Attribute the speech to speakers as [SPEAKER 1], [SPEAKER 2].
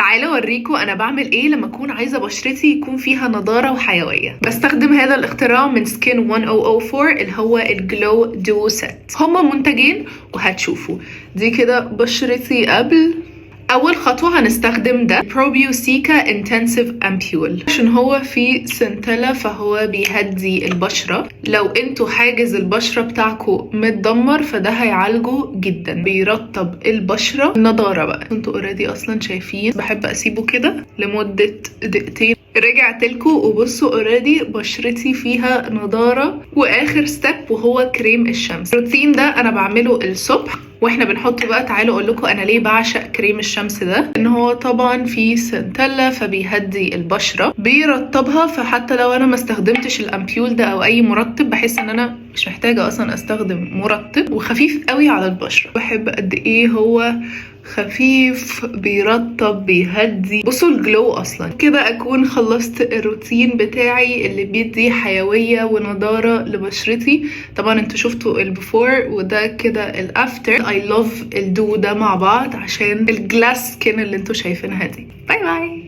[SPEAKER 1] تعالوا اوريكم انا بعمل ايه لما اكون عايزه بشرتي يكون فيها نضاره وحيويه. بستخدم هذا الاختراع من سكين 1004 اللي هو الجلو دو سيت. هما منتجين وهتشوفوا دي كده بشرتي قبل. اول خطوه هنستخدم ده بروبيوسيكا انتنسيف امبيول عشان هو فيه سنتلا، فهو بيهدي البشره. لو انتوا حاجز البشره بتاعكم متدمر فده هيعالجه جدا، بيرطب البشره. نضاره بقى انتوا اوريدي اصلا شايفين، بحب اسيبه كده لمده دقيقتين. رجعت لكم وبصوا اوريدي بشرتي فيها نضاره. واخر ستيب وهو كريم الشمس. الروتين ده انا بعمله الصبح واحنا بنحطه بقى. تعالوا اقول لكم انا ليه بعشق كريم الشمس ده. ان هو طبعا فيه سنتلا فبيهدي البشره، بيرطبها. فحتى لو انا ما استخدمتش الامبيول ده او اي مرطب، بحس ان انا مش محتاجه اصلا استخدم مرطب، وخفيف قوي على البشره. بحب قد ايه هو خفيف، بيرطب، بيهدي. بصوا الجلو اصلا كده. اكون خلصت الروتين بتاعي اللي بيدي حيويه ونضاره لبشرتي. طبعا انتوا شفتوا البيفور وده كده الافتر. اي لاف الدو ده مع بعض عشان الجلاس سكين اللي انتوا شايفينها دي. باي باي.